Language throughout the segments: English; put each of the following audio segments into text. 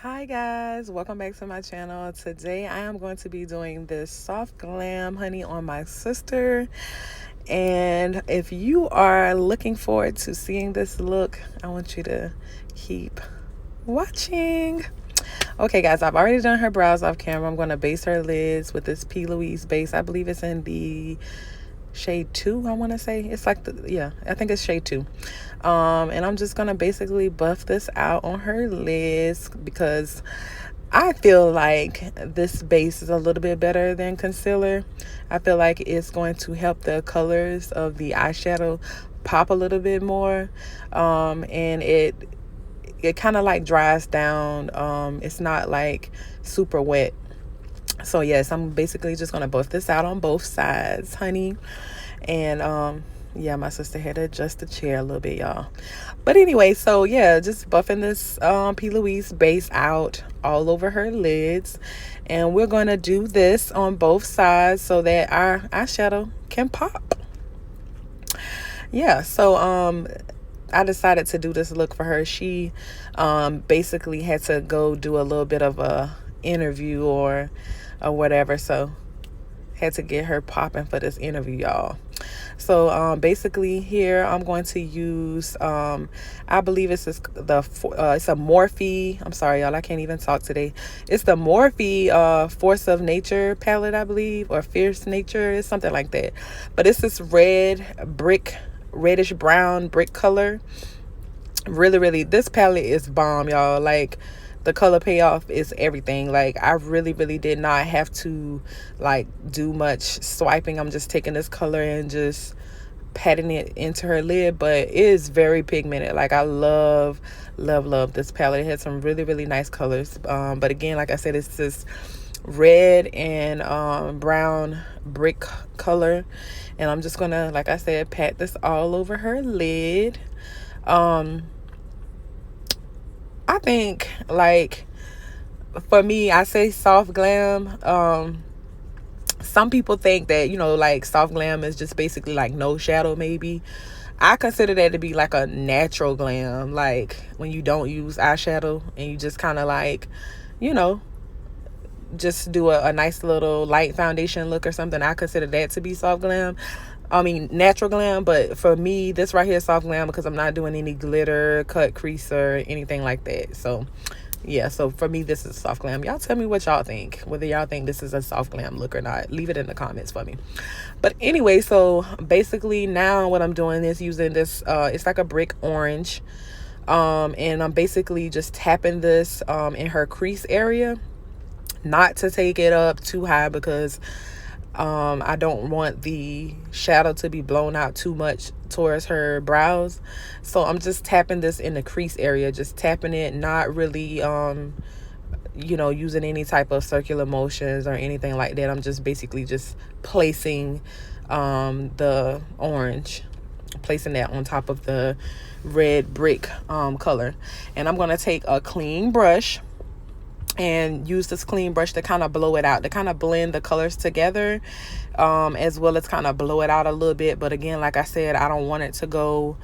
Hi guys, welcome back to my channel. Today I am going to be doing this soft glam honey on my sister. And if you are looking forward to seeing this look, I want you to keep watching. Okay guys, I've already done her brows off camera. I'm going to base her lids with this P. Louise base. I believe it's in the shade 2, I want to say. It's like I think it's shade 2. And I'm just gonna basically buff this out on her lids because I feel like this base is a little bit better than concealer. I feel like it's going to help the colors of the eyeshadow pop a little bit more. And it kind of like dries down. It's not like super wet. So yes, I'm basically just gonna buff this out on both sides, honey. And yeah, my sister had to adjust the chair a little bit, y'all. But anyway, so yeah, just buffing this P. Louise base out all over her lids. And we're going to do this on both sides so that our eyeshadow can pop. Yeah, so I decided to do this look for her. She basically had to go do a little bit of a interview or whatever, so had to get her popping for this interview, y'all. So basically here I'm going to use I believe it's a Morphe. I'm sorry y'all, I can't even talk today. It's the Morphe Force of Nature palette, I believe, or Fierce Nature. It's something like that, but it's this reddish brown brick color. Really this palette is bomb, y'all. Like, the color payoff is everything. Like, I really did not have to like do much swiping. I'm just taking this color and just patting it into her lid, but it is very pigmented. Like, I love this palette. It has some really nice colors, but again, like I said, it's this red and brown brick color, and I'm just gonna, like I said, pat this all over her lid. I think, like, for me, I say soft glam. Some people think that, like, soft glam is just basically like no shadow, maybe. I consider that to be like a natural glam, like when you don't use eyeshadow and you just kind of like, just do a nice little light foundation look or something. I consider that to be soft glam. I mean, natural glam. But for me, this right here is soft glam because I'm not doing any glitter, cut, crease, or anything like that. So yeah, so for me, this is soft glam. Y'all tell me what y'all think, whether y'all think this is a soft glam look or not. Leave it in the comments for me. But anyway, so basically now what I'm doing is using this it's like a brick orange, and I'm basically just tapping this in her crease area, not to take it up too high because I don't want the shadow to be blown out too much towards her brows. So I'm just tapping this in the crease area, just tapping it, not really using any type of circular motions or anything like that. I'm just basically just placing the orange, placing that on top of the red brick color. And I'm going to take a clean brush and use this clean brush to kind of blow it out, to kind of blend the colors together, as well as kind of blow it out a little bit. But again, like I said, I don't want it to go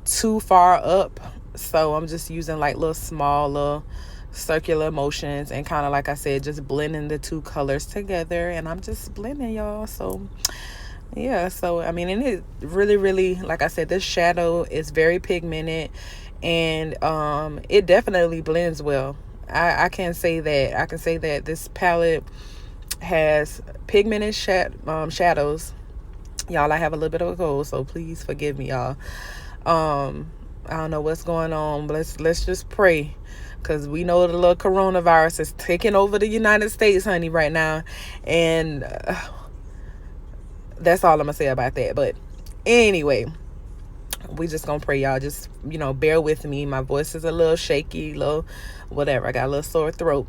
too far up, so I'm just using like little circular motions and kind of, like I said, just blending the two colors together. And I'm just blending, y'all. So yeah, so I mean, and it really, like I said, this shadow is very pigmented, and it definitely blends well. I can say that. I can say that this palette has pigmented shadows. Y'all, I have a little bit of a cold, so please forgive me, y'all. I don't know what's going on, but let's just pray, because we know the little coronavirus is taking over the United States, honey, right now. And that's all I'm gonna say about that. But anyway, we just gonna pray, y'all. Just bear with me. My voice is a little shaky, little whatever. I got a little sore throat.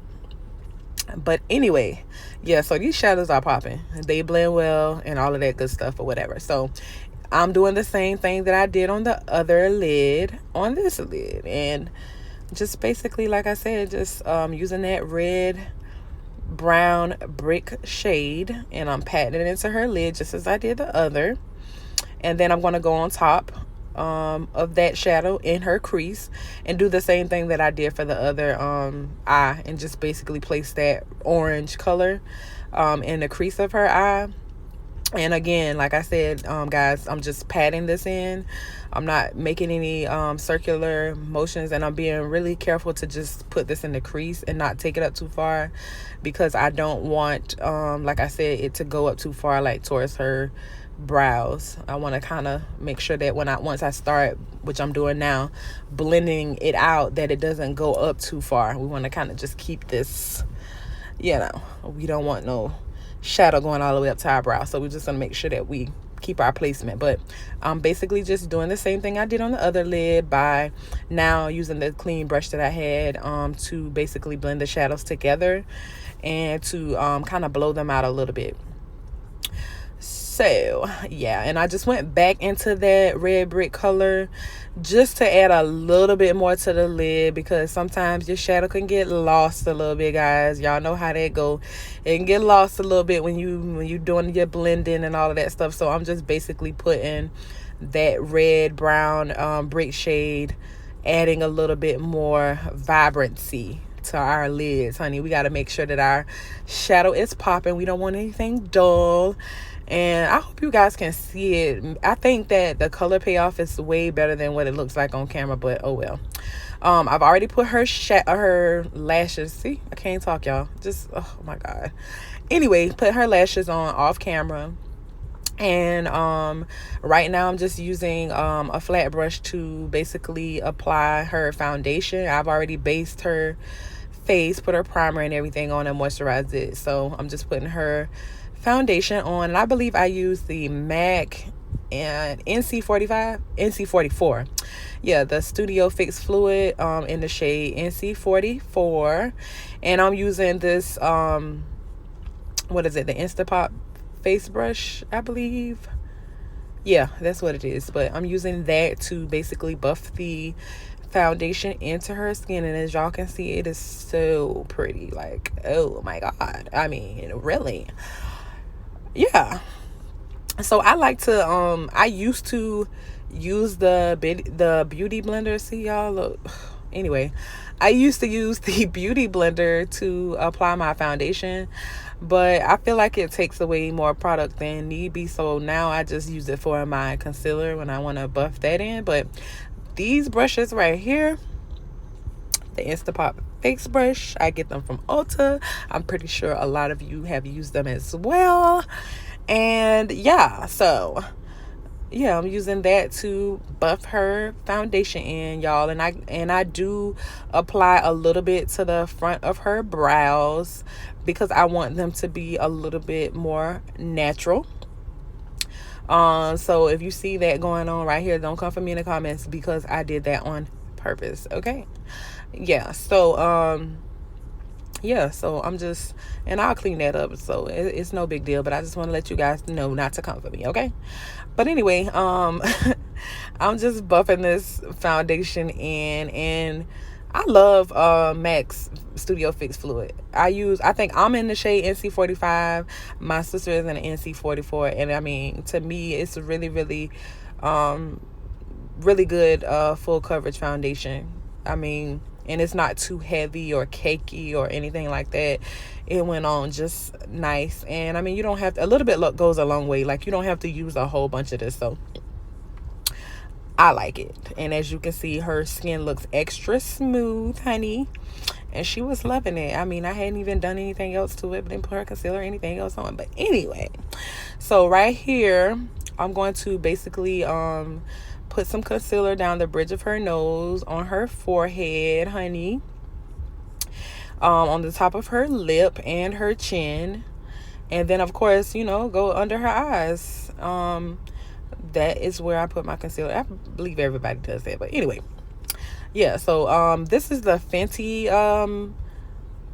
But anyway, yeah, so these shadows are popping. They blend well and all of that good stuff or whatever. So I'm doing the same thing that I did on the other lid on this lid, and just basically, like I said, just using that red brown brick shade, and I'm patting it into her lid just as I did the other. And then I'm going to go on top of that shadow in her crease, and do the same thing that I did for the other eye, and just basically place that orange color in the crease of her eye. And again, like I said, guys, I'm just patting this in. I'm not making any circular motions, and I'm being really careful to just put this in the crease and not take it up too far, because I don't want, like I said, it to go up too far, like towards her brows. I want to kind of make sure that once I start, which I'm doing now, blending it out, that it doesn't go up too far. We want to kind of just keep this, we don't want no shadow going all the way up to our brow. So we're just gonna make sure that we keep our placement. But I'm basically just doing the same thing I did on the other lid, by now using the clean brush that I had to basically blend the shadows together and to kind of blow them out a little bit. So yeah, and I just went back into that red brick color just to add a little bit more to the lid, because sometimes your shadow can get lost a little bit, guys. Y'all know how that go. It can get lost a little bit when you doing your blending and all of that stuff. So I'm just basically putting that red brown brick shade, adding a little bit more vibrancy to our lids, honey. We got to make sure that our shadow is popping. We don't want anything dull. And I hope you guys can see it. I think that the color payoff is way better than what it looks like on camera, but oh well. I've already put her lashes. See, I can't talk, y'all. Just, oh my God. Anyway, put her lashes on off camera. And right now I'm just using a flat brush to basically apply her foundation. I've already based her face, put her primer and everything on, and moisturized it. So I'm just putting her foundation on, and I believe I used the MAC and NC44, the Studio Fix Fluid in the shade NC44, and I'm using this what is it, the Instapot face brush, I believe. Yeah, that's what it is. But I'm using that to basically buff the foundation into her skin, and as y'all can see, it is so pretty. Like, oh my God, I mean, really. Yeah, so I like to I used to use the beauty blender. See, y'all, look. Anyway, I used to use the beauty blender to apply my foundation, but I feel like it takes away more product than need be, so now I just use it for my concealer when I want to buff that in. But these brushes right here, the Instapot Fix brush, I get them from Ulta. I'm pretty sure a lot of you have used them as well. And yeah, so yeah, I'm using that to buff her foundation in, y'all. And I do apply a little bit to the front of her brows, because I want them to be a little bit more natural. So if you see that going on right here, don't come for me in the comments, because I did that on purpose. Okay. Yeah, so so I'm just, and I'll clean that up, so it's no big deal, but I just want to let you guys know not to come for me, okay? But anyway, I'm just buffing this foundation in, and I love MAC's Studio Fix Fluid. I think I'm in the shade NC45, my sister is in the NC44, and I mean, to me, it's really, really really good full coverage foundation. I mean, and it's not too heavy or cakey or anything like that. It went on just nice. And I mean, you don't have to, a little bit goes a long way. Like, you don't have to use a whole bunch of this. So I like it. And as you can see, her skin looks extra smooth, honey. And she was loving it. I mean, I hadn't even done anything else to it, but didn't put her concealer or anything else on. But anyway, so right here, I'm going to basically put some concealer down the bridge of her nose, on her forehead, honey, on the top of her lip and her chin, and then of course, go under her eyes. That is where I put my concealer. I believe everybody does that, but anyway, yeah. So this is the Fenty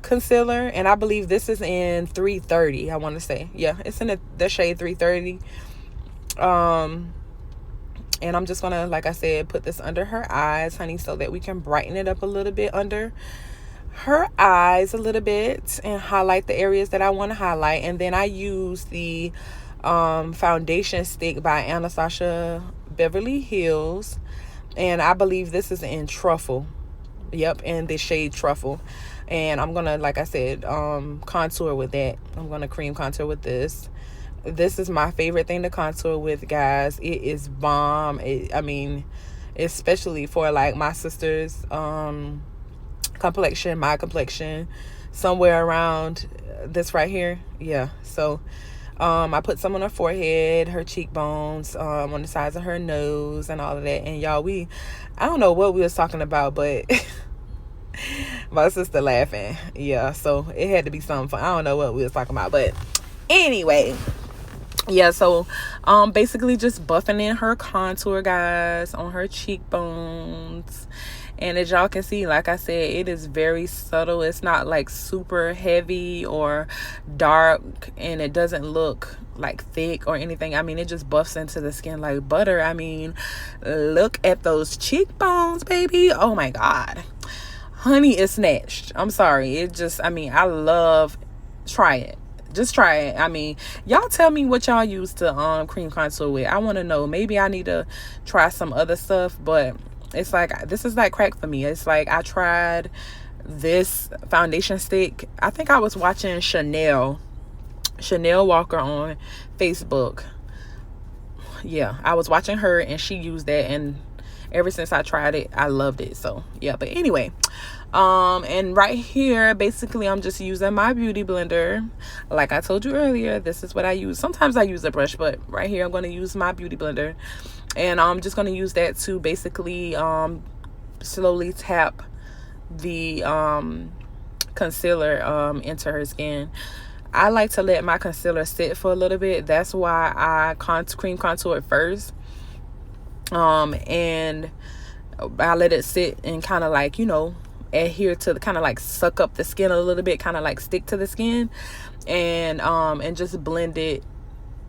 concealer, and I believe this is in 330. I want to say, yeah, it's in the shade 330. And I'm just gonna, like I said, put this under her eyes, honey, so that we can brighten it up a little bit under her eyes a little bit, and highlight the areas that I want to highlight. And then I use the foundation stick by Anastasia Beverly Hills, and I believe this is in Truffle. Yep, in the shade Truffle. And I'm gonna, like I said, contour with that. I'm gonna cream contour with this. This is my favorite thing to contour with, guys. It is bomb. I mean, especially for like my sister's complexion, my complexion, somewhere around this right here. Yeah. So I put some on her forehead, her cheekbones, on the sides of her nose, and all of that. And y'all, I don't know what we was talking about, but my sister laughing. Yeah, so it had to be something fun. I don't know what we was talking about, but anyway, yeah. So basically just buffing in her contour, guys, on her cheekbones. And as y'all can see, like I said, it is very subtle. It's not like super heavy or dark, and it doesn't look like thick or anything. I mean, it just buffs into the skin like butter. I mean, look at those cheekbones, baby. Oh my God. Honey is snatched. I'm sorry. It just, I mean, I love, try it. Just try it. I mean, y'all tell me what y'all use to cream contour with. I want to know. Maybe I need to try some other stuff, but it's like, this is like crack for me. It's like I tried this foundation stick. I think I was watching Chanel Walker on Facebook. Yeah, I was watching her and she used that, and ever since I tried it, I loved it. So yeah, but anyway, and right here, basically, I'm just using my beauty blender. Like I told you earlier, this is what I use. Sometimes I use a brush, but right here, I'm going to use my beauty blender. And I'm just going to use that to basically slowly tap the concealer into her skin. I like to let my concealer sit for a little bit. That's why I cream contour it first. And I let it sit and kind of like, you know, adhere to the, kind of like suck up the skin a little bit, kind of like stick to the skin, and just blend it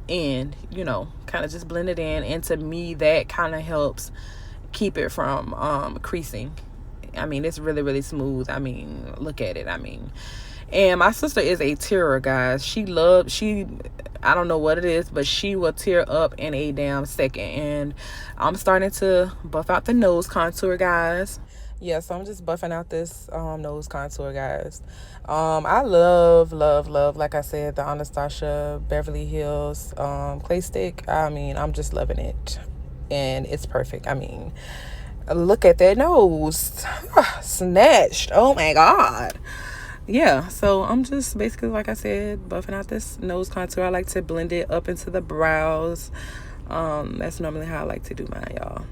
in, you know, kind of just blend it in. And to me, that kind of helps keep it from creasing. I mean, it's really, really smooth. I mean, look at it. I mean, and my sister is a tearer, guys. I don't know what it is, but she will tear up in a damn second. And I'm starting to buff out the nose contour, guys. Yeah, so I'm just buffing out this nose contour, guys. I love, like I said, the Anastasia Beverly Hills clay stick. I mean, I'm just loving it, and it's perfect. I mean, look at that nose. Snatched. Oh my God. Yeah, so I'm just basically, like I said, buffing out this nose contour. I like to blend it up into the brows. That's normally how I like to do mine, y'all.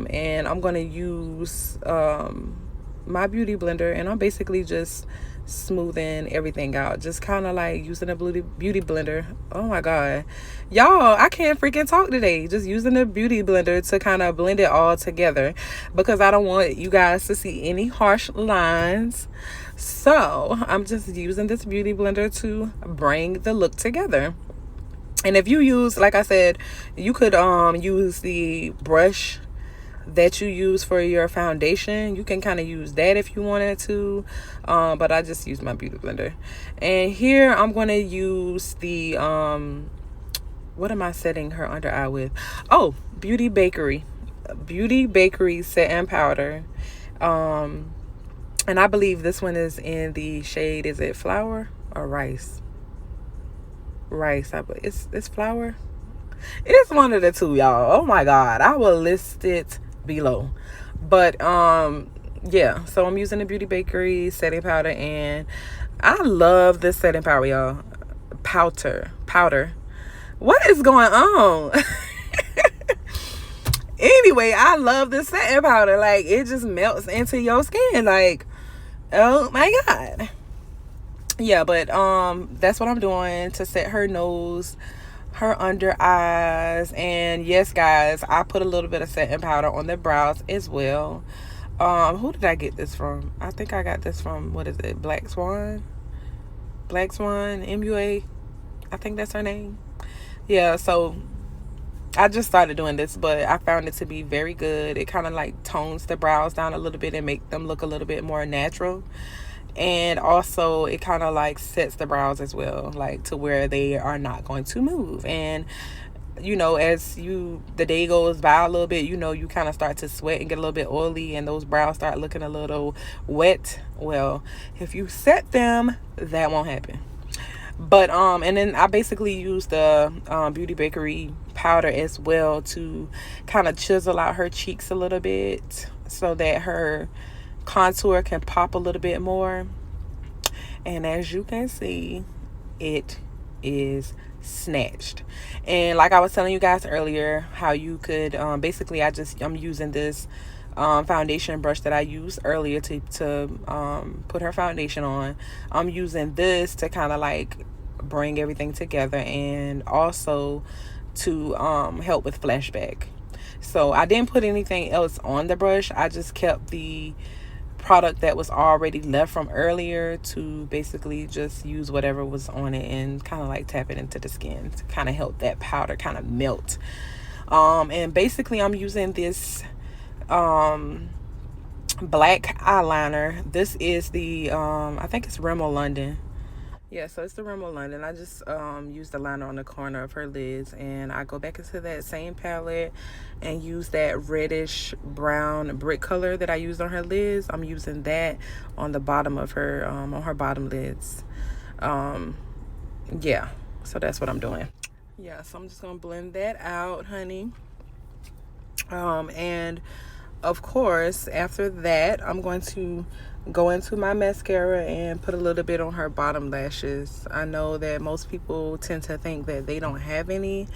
And I'm gonna use my beauty blender, and I'm basically just smoothing everything out, just kind of like using a beauty blender. Oh my God, y'all, I can't freaking talk today. Just using the beauty blender to kind of blend it all together, because I don't want you guys to see any harsh lines. So I'm just using this beauty blender to bring the look together. And if you use, like I said, you could use the brush that you use for your foundation. You can kind of use that if you wanted to, but I just use my beauty blender. And here I'm going to use the what am I setting her under eye with? Oh, Beauty Bakery setting powder. And I believe this one is in the shade, is it flour or rice? Rice. It's flour. It's one of the two, y'all. Oh my God, I will list it below. But yeah, so I'm using the Beauty Bakery setting powder, and I love this setting powder, y'all. Powder. What is going on? Anyway, I love this setting powder. Like, it just melts into your skin. Like, oh my God. Yeah, but that's what I'm doing to set her nose, her under eyes. And yes, guys, I put a little bit of setting powder on the brows as well. Who did I get this from? I think I got this from, what is it, Black Swan MUA, I think that's her name. Yeah, so I just started doing this, but I found it to be very good. It kind of like tones the brows down a little bit and make them look a little bit more natural. And also it kind of like sets the brows as well, like to where they are not going to move. And you know, as the day goes by a little bit, you know, you kind of start to sweat and get a little bit oily, and those brows start looking a little wet. Well, if you set them, that won't happen. But and then I basically use the Beauty Bakery powder as well to kind of chisel out her cheeks a little bit so that her contour can pop a little bit more. And as you can see, it is snatched. And like I was telling you guys earlier, how you could basically I'm using this foundation brush that I used earlier to put her foundation on. I'm using this to kind of like bring everything together, and also to help with flashback. So I didn't put anything else on the brush. I just kept the product that was already left from earlier to basically just use whatever was on it and kind of like tap it into the skin to kind of help that powder kind of melt. And basically I'm using this black eyeliner. This is the I think it's Rimmel London. Yeah, so it's the Rimmel London. I just used the liner on the corner of her lids, and I go back into that same palette and use that reddish brown brick color that I used on her lids. I'm using that on the bottom of her on her bottom lids. Yeah, so that's what I'm doing. Yeah, so I'm just gonna blend that out, honey. And of course, after that, I'm going to go into my mascara and put a little bit on her bottom lashes. I know that most people tend to think that they don't have any,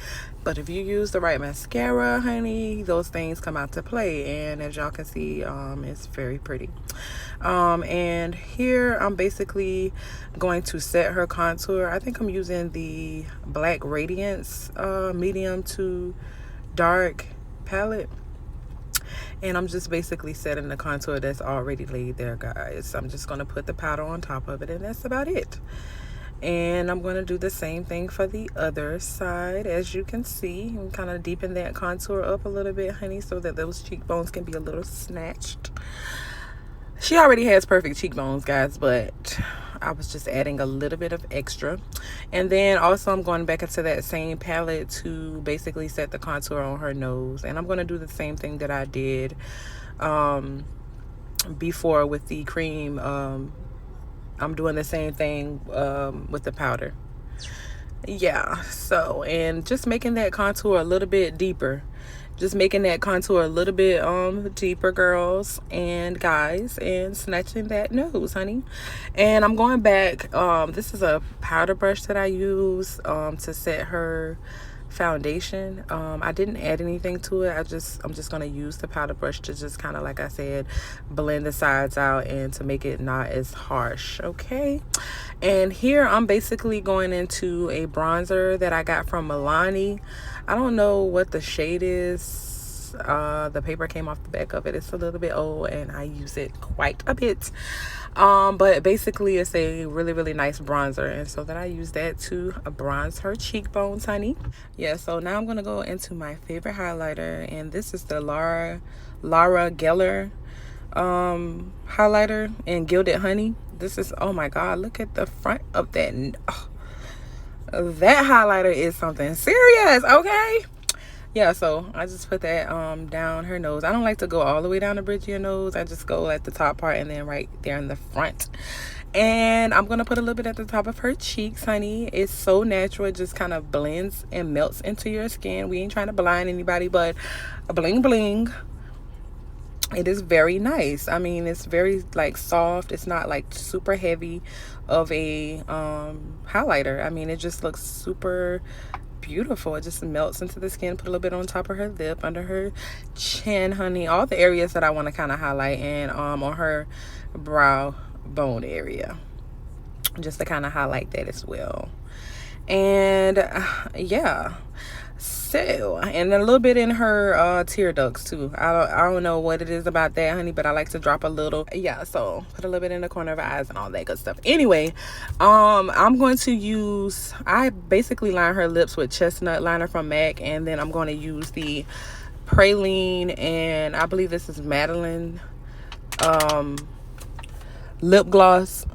but if you use the right mascara, honey, those things come out to play. And as y'all can see, it's very pretty. And here I'm basically going to set her contour. I think I'm using the Black Radiance medium to dark palette. And I'm just basically setting the contour that's already laid there, guys. I'm just going to put the powder on top of it, and that's about it. And I'm going to do the same thing for the other side. As you can see, I'm kind of deepen that contour up a little bit, honey, so that those cheekbones can be a little snatched. She already has perfect cheekbones, guys, but I was just adding a little bit of extra. And then also I'm going back into that same palette to basically set the contour on her nose. And I'm going to do the same thing that I did before with the cream. I'm doing the same thing with the powder. Yeah, so, and just making that contour a little bit deeper. Just making that contour a little bit deeper, girls and guys, and snatching that nose, honey. And I'm going back. This is a powder brush that I use to set her foundation. I didn't add anything to it. I'm just gonna use the powder brush to just kind of, like I said, blend the sides out and to make it not as harsh. Okay. And here I'm basically going into a bronzer that I got from Milani. I don't know what the shade is. The paper came off the back of it. It's a little bit old and I use it quite a bit. But basically it's a really, really nice bronzer. And so then I use that to bronze her cheekbones, honey. Yeah, so now I'm going to go into my favorite highlighter. And this is the Lara Geller highlighter in Gilded Honey. This is, oh my God, look at the front of that. Oh, that highlighter is something serious, okay? Yeah, so I just put that down her nose. I don't like to go all the way down the bridge of your nose. I just go at the top part and then right there in the front. And I'm gonna put a little bit at the top of her cheeks, honey. It's so natural. It just kind of blends and melts into your skin. We ain't trying to blind anybody, but bling bling. It is very nice. I mean, it's very like soft. It's not like super heavy of a highlighter. I mean, it just looks super beautiful. It just melts into the skin. Put a little bit on top of her lip, under her chin, honey. All the areas that I want to kind of highlight, and on her brow bone area, just to kind of highlight that as well. And yeah, so, and a little bit in her tear ducts too. I don't know what it is about that, honey, but I like to drop a little. Yeah, so put a little bit in the corner of her eyes and all that good stuff. Anyway, I'm going to use, I basically line her lips with Chestnut liner from MAC, and then I'm going to use the Praline, and I believe this is Madeline lip gloss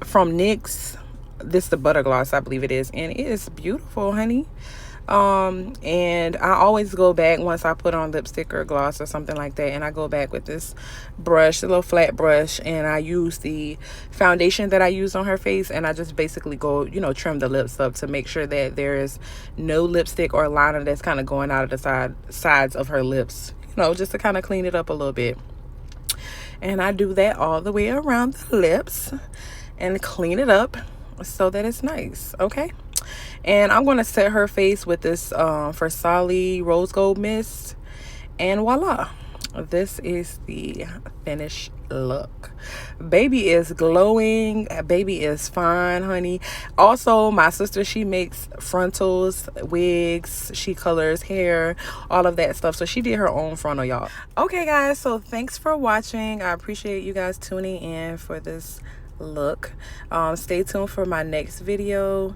from NYX. This is the butter gloss, I believe it is, and it is beautiful, honey. And I always go back once I put on lipstick or gloss or something like that, and I go back with this brush, a little flat brush, and I use the foundation that I used on her face, and I just basically go, you know, trim the lips up to make sure that there is no lipstick or liner that's kind of going out of the sides of her lips, you know, just to kind of clean it up a little bit. And I do that all the way around the lips and clean it up so that it's nice. Okay, and I'm going to set her face with this Versali Rose Gold Mist, and voila, this is the finished look. Baby is glowing, baby is fine, honey. Also, my sister, she makes frontals, wigs, she colors hair, all of that stuff, so she did her own frontal, y'all. Okay guys, so thanks for watching. I appreciate you guys tuning in for this look. Stay tuned for my next video.